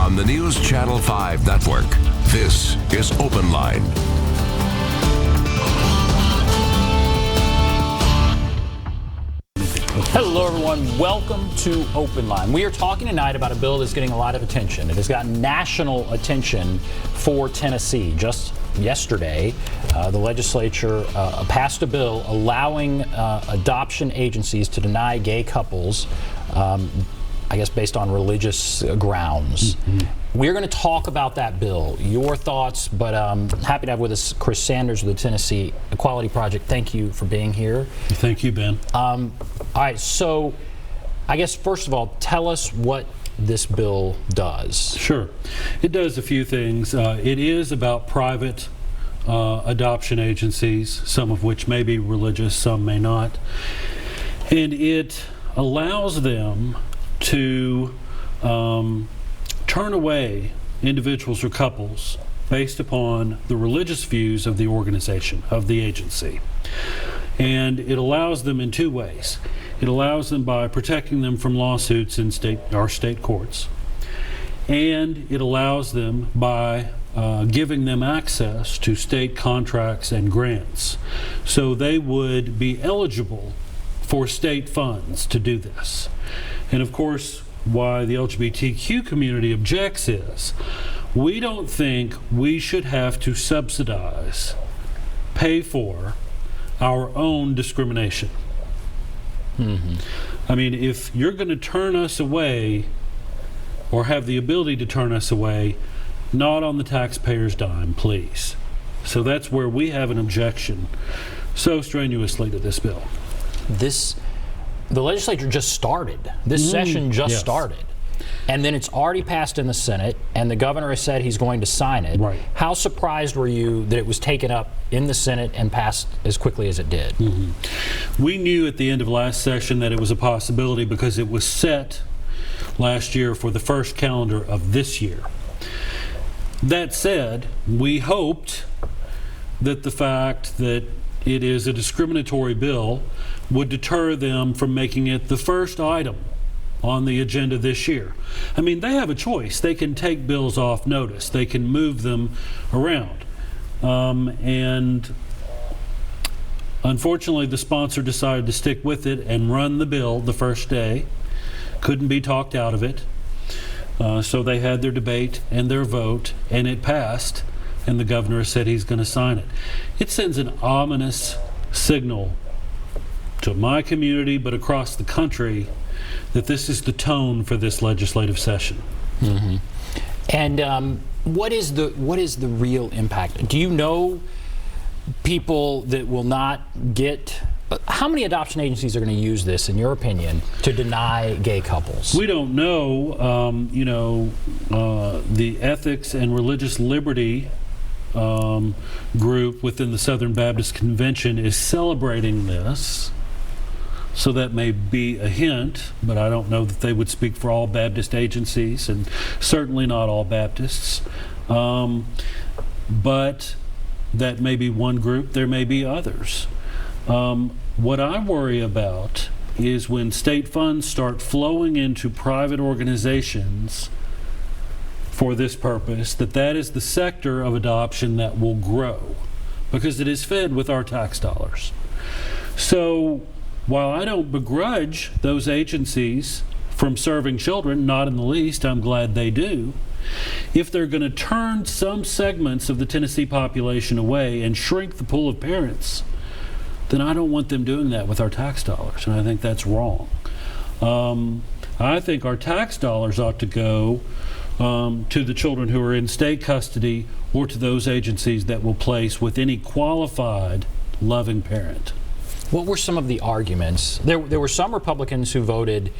on the NewsChannel 5 network. This is OpenLine. Hello, everyone. Welcome to OpenLine. We are talking tonight about a bill that's getting a lot of attention. It has gotten national attention for Tennessee. Just yesterday, the legislature passed a bill allowing adoption agencies to deny gay couples, I guess based on religious grounds. We're going to talk about that bill, your thoughts, but happy to have with us Chris Sanders with the Tennessee Equality Project. Thank you for being here. Thank you, Ben. All right, so I guess first of all, tell us what this bill does. Sure. It does a few things. It is about private adoption agencies, some of which may be religious, some may not. And it allows them to turn away individuals or couples based upon the religious views of the organization, of the agency. And it allows them in two ways. It allows them by protecting them from lawsuits in our state courts. And it allows them by giving them access to state contracts and grants. So they would be eligible for state funds to do this. And of course, why the LGBTQ community objects is we don't think we should have to subsidize, pay for our own discrimination. I mean, if you're going to turn us away or have the ability to turn us away, not on the taxpayer's dime, please. So that's where we have an objection so strenuously to this bill. The legislature just started. This session just started. And then it's already passed in the Senate, and the governor has said he's going to sign it. Right. How surprised were you that it was taken up in the Senate and passed as quickly as it did? We knew at the end of last session that it was a possibility because it was set last year for the first calendar of this year. That said, we hoped that the fact that it is a discriminatory bill would deter them from making it the first item on the agenda this year. I mean, they have a choice. They can take bills off notice. They can move them around. And unfortunately, the sponsor decided to stick with it and run the bill the first day. Couldn't be talked out of it. So they had their debate and their vote, and it passed, and the governor said he's going to sign it. It sends an ominous signal to my community, but across the country, that this is the tone for this legislative session. And what is the real impact? Do you know people that will not get? How many adoption agencies are going to use this, in your opinion, to deny gay couples? We don't know. The Ethics and Religious Liberty group within the Southern Baptist Convention is celebrating this. So that may be a hint, but I don't know that they would speak for all Baptist agencies, and certainly not all Baptists. But that may be one group, there may be others. What I worry about is when state funds start flowing into private organizations for this purpose, that is the sector of adoption that will grow, because it is fed with our tax dollars. So while I don't begrudge those agencies from serving children, not in the least, I'm glad they do, if they're going to turn some segments of the Tennessee population away and shrink the pool of parents, then I don't want them doing that with our tax dollars, and I think that's wrong. I think our tax dollars ought to go to the children who are in state custody or to those agencies that will place with any qualified, loving parent. What were some of the arguments? There were some Republicans who voted,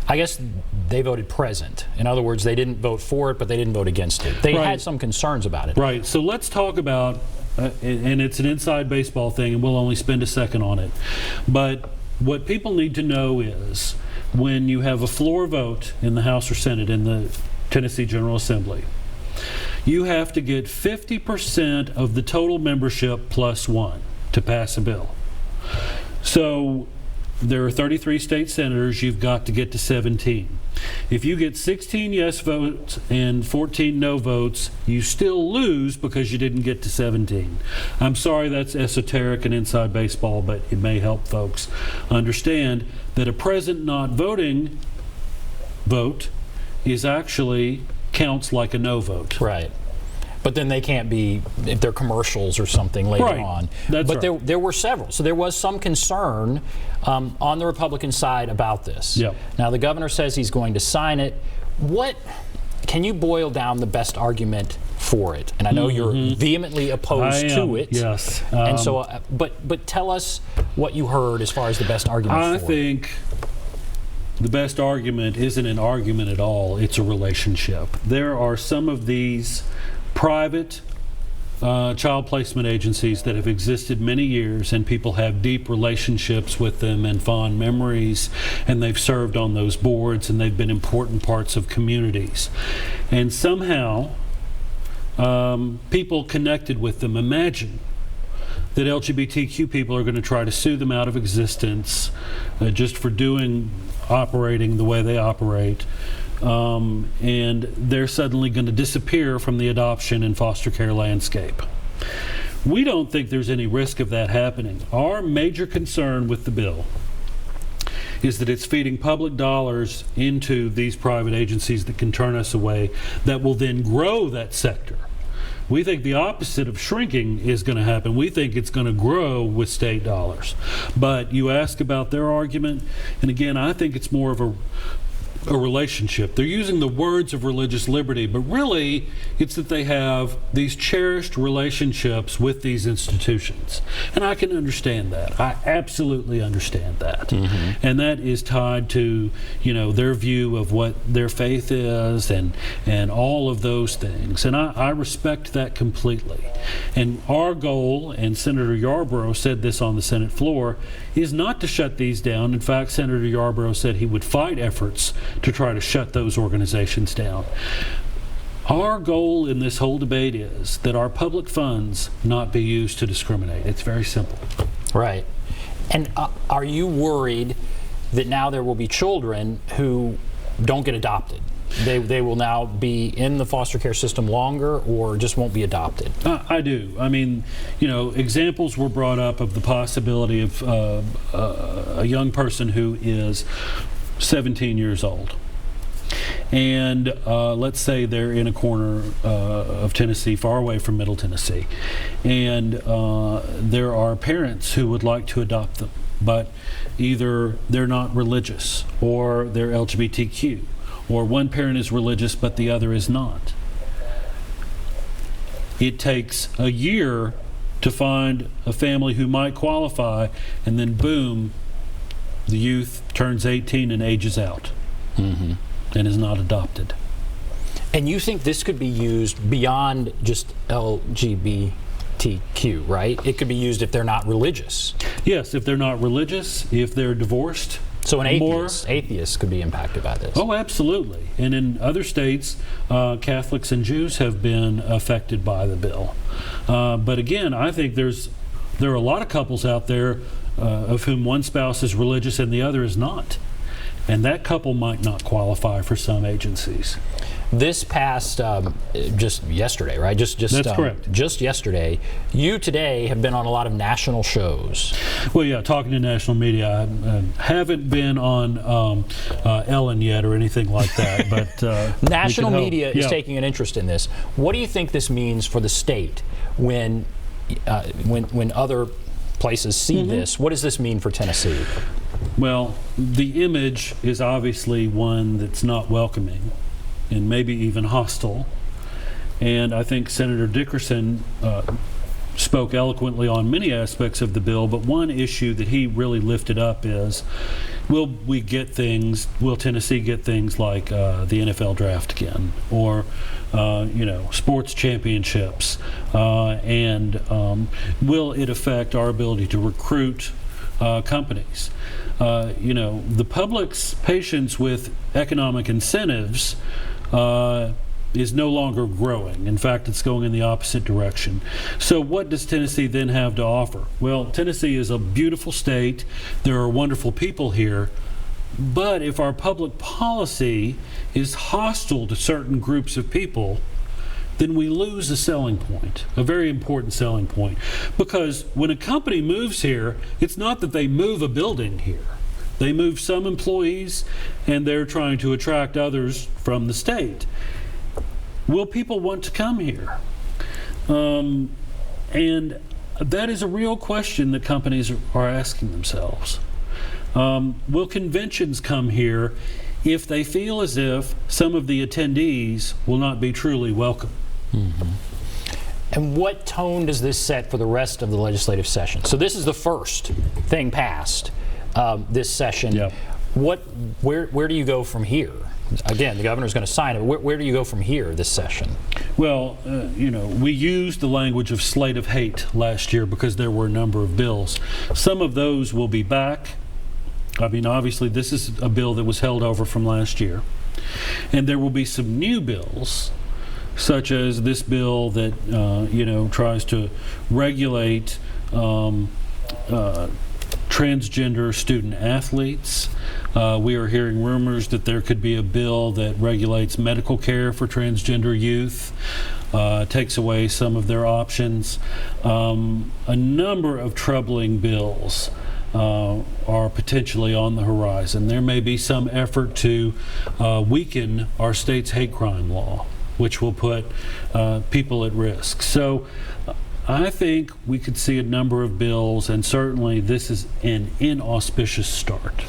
I guess they voted present. In other words, they didn't vote for it, but they didn't vote against it. They had some concerns about it. Right. So let's talk about, and it's an inside baseball thing, and we'll only spend a second on it. But what people need to know is when you have a floor vote in the House or Senate in the Tennessee General Assembly, you have to get 50% of the total membership plus one to pass a bill. So there are 33 state senators. You've got to get to 17. If you get 16 yes votes and 14 no votes, you still lose because you didn't get to 17. I'm sorry that's esoteric and inside baseball, but it may help folks understand that a present not voting vote is actually counts like a no vote. Right. But then they can't be, if they're commercials or something later on. That's but right. there were several. So there was some concern on the Republican side about this. Yep. Now the governor says he's going to sign it. What can you boil down the best argument for it? And I know you're vehemently opposed to it. Yes. And so, but tell us what you heard as far as the best argument for it. I think the best argument isn't an argument at all. It's a relationship. There are some of these private child placement agencies that have existed many years, and people have deep relationships with them and fond memories, and they've served on those boards, and they've been important parts of communities. And somehow people connected with them imagine that LGBTQ people are going to try to sue them out of existence just for operating the way they operate. And they're suddenly going to disappear from the adoption and foster care landscape. We don't think there's any risk of that happening. Our major concern with the bill is that it's feeding public dollars into these private agencies that can turn us away, that will then grow that sector. We think the opposite of shrinking is going to happen. We think it's going to grow with state dollars. But you ask about their argument, and again, I think it's more of a relationship. They're using the words of religious liberty, but really it's that they have these cherished relationships with these institutions. And I can understand that. I absolutely understand that. And that is tied to, their view of what their faith is and all of those things. And I respect that completely. And our goal, and Senator Yarborough said this on the Senate floor, is not to shut these down. In fact, Senator Yarborough said he would fight efforts to try to shut those organizations down. Our goal in this whole debate is that our public funds not be used to discriminate. It's very simple. Right. And are you worried that now there will be children who don't get adopted? They will now be in the foster care system longer, or just won't be adopted? I do. I mean, examples were brought up of the possibility of a young person who is 17 years old. And let's say they're in a corner of Tennessee, far away from Middle Tennessee. And there are parents who would like to adopt them, but either they're not religious or they're LGBTQ, or one parent is religious but the other is not. It takes a year to find a family who might qualify, and then boom, the youth turns 18 and ages out and is not adopted. And you think this could be used beyond just LGBTQ, right? It could be used if they're not religious. Yes, if they're not religious, if they're divorced. So an atheist could be impacted by this. Oh, absolutely. And in other states, Catholics and Jews have been affected by the bill. But again, I think there are a lot of couples out there of whom one spouse is religious and the other is not. And that couple might not qualify for some agencies. This passed just yesterday, right? That's correct. Just yesterday. You today have been on a lot of national shows. Well, yeah, talking to national media. I haven't been on Ellen yet or anything like that. But national media is taking an interest in this. What do you think this means for the state when other places see this? What does this mean for Tennessee? Well, the image is obviously one that's not welcoming and maybe even hostile. And I think Senator Dickerson spoke eloquently on many aspects of the bill, but one issue that he really lifted up is, will Tennessee get things like the NFL draft again, or sports championships, and will it affect our ability to recruit companies? The public's patience with economic incentives is no longer growing. In fact, it's going in the opposite direction. So what does Tennessee then have to offer? Well, Tennessee is a beautiful state. There are wonderful people here. But if our public policy is hostile to certain groups of people, then we lose a selling point, a very important selling point. Because when a company moves here, it's not that they move a building here. They move some employees, and they're trying to attract others from the state. Will people want to come here? And that is a real question that companies are asking themselves. Will conventions come here if they feel as if some of the attendees will not be truly welcome? Mm-hmm. And what tone does this set for the rest of the legislative session? So this is the first thing passed this session. Yep. Where do you go from here? Again, the governor's going to sign it. Where do you go from here this session? Well, we used the language of slate of hate last year because there were a number of bills. Some of those will be back. I mean, obviously, this is a bill that was held over from last year. And there will be some new bills, such as this bill that, tries to regulate transgender student athletes. We are hearing rumors that there could be a bill that regulates medical care for transgender youth, takes away some of their options. A number of troubling bills are potentially on the horizon. There may be some effort to weaken our state's hate crime law, which will put people at risk. So I think we could see a number of bills, and certainly this is an inauspicious start.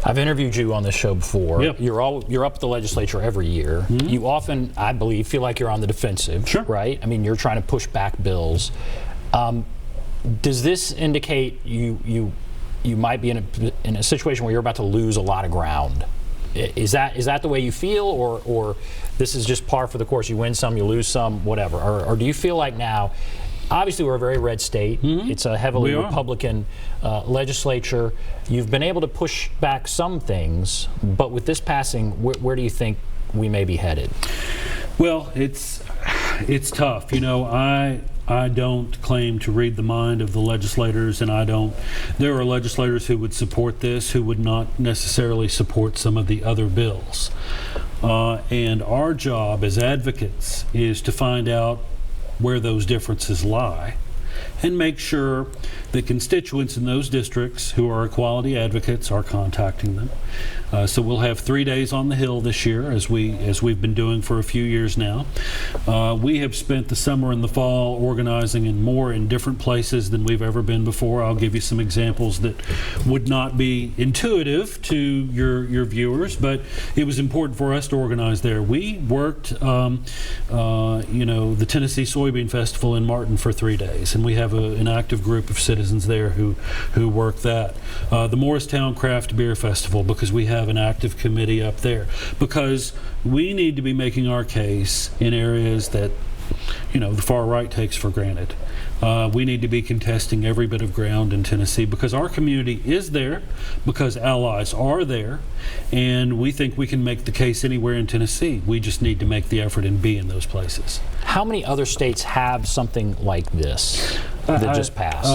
I've interviewed you on this show before. Yep. You're up at the legislature every year. Mm-hmm. You often, I believe, feel like you're on the defensive, sure, right? I mean, you're trying to push back bills. Does this indicate you might be in a situation where you're about to lose a lot of ground? Is that the way you feel, or this is just par for the course? You win some, you lose some, whatever. Or do you feel like now, obviously we're a very red state. Mm-hmm. It's a heavily Republican legislature. You've been able to push back some things, but with this passing, where do you think we may be headed? Well, it's tough. I don't claim to read the mind of the legislators, and there are legislators who would support this who would not necessarily support some of the other bills. And our job as advocates is to find out where those differences lie and make sure that constituents in those districts who are equality advocates are contacting them. So we'll have 3 days on the Hill this year, as we've been doing for a few years now. We have spent the summer and the fall organizing in different places than we've ever been before. I'll give you some examples that would not be intuitive to your viewers, but it was important for us to organize there. We worked, the Tennessee Soybean Festival in Martin for 3 days, and we have an active group of citizens there who work that. The Morristown Craft Beer Festival, because we have an active committee up there, because we need to be making our case in areas that the far right takes for granted. We need to be contesting every bit of ground in Tennessee because our community is there, because allies are there, and we think we can make the case anywhere in Tennessee. We just need to make the effort and be in those places. How many other states have something like this that just passed?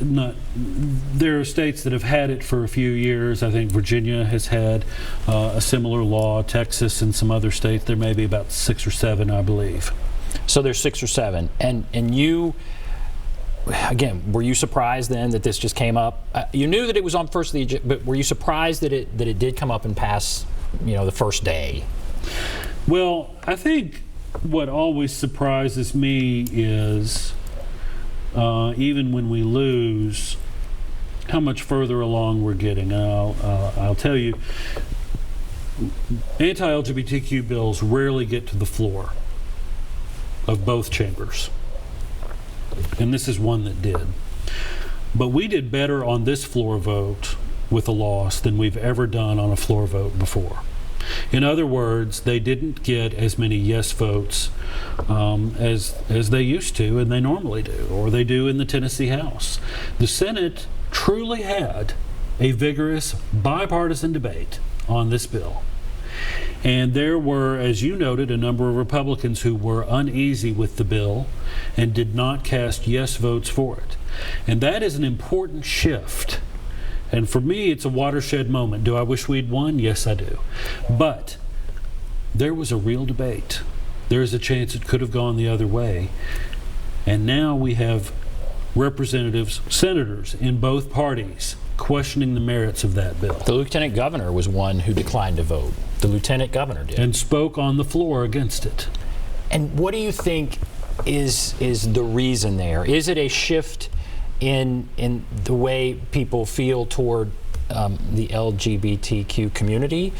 There are states that have had it for a few years. I think Virginia has had a similar law, Texas and some other states. There may be about 6 or 7, I believe. So there's 6 or 7, and you, again, were you surprised then that this just came up? You knew that it was on first of the agenda, but were you surprised that it did come up and pass, the first day? Well, I think what always surprises me is even when we lose, how much further along we're getting. And I'll tell you, anti-LGBTQ bills rarely get to the floor of both chambers, and this is one that did. But we did better on this floor vote with a loss than we've ever done on a floor vote before. In other words, they didn't get as many yes votes as they used to, and they normally do, or they do in the Tennessee House. The Senate truly had a vigorous bipartisan debate on this bill. And there were, as you noted, a number of Republicans who were uneasy with the bill and did not cast yes votes for it. And that is an important shift. And for me, it's a watershed moment. Do I wish we'd won? Yes, I do. But there was a real debate. There is a chance it could have gone the other way. And now we have representatives, senators in both parties questioning the merits of that bill. The lieutenant governor was one who declined to vote. The lieutenant governor did. And spoke on the floor against it. And what do you think is the reason there? Is it a shift in the way people feel toward the LGBTQ community?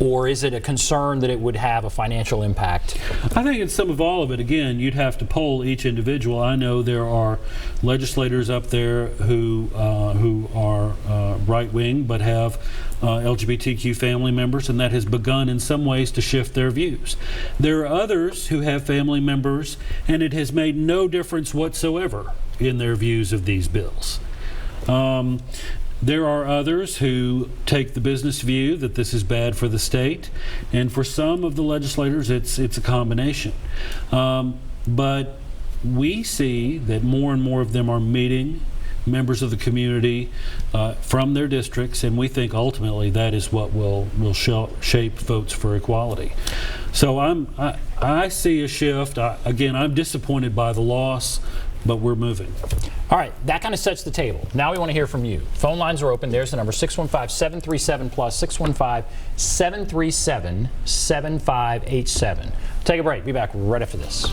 Or is it a concern that it would have a financial impact? I think it's some of all of it. Again, you'd have to poll each individual. I know there are legislators up there who are right-wing but have LGBTQ family members, and that has begun in some ways to shift their views. There are others who have family members, and it has made no difference whatsoever in their views of these bills. There are others who take the business view that this is bad for the state, and for some of the legislators it's a combination. But we see that more and more of them are meeting members of the community from their districts, and we think ultimately that is what will shape votes for equality. So I see a shift. Again, I'm disappointed by the loss, but we're moving. All right, that kind of sets the table. Now we want to hear from you. Phone lines are open. There's the number, 615-737-PLUS, 615-737-7587. Take a break. Be back right after this.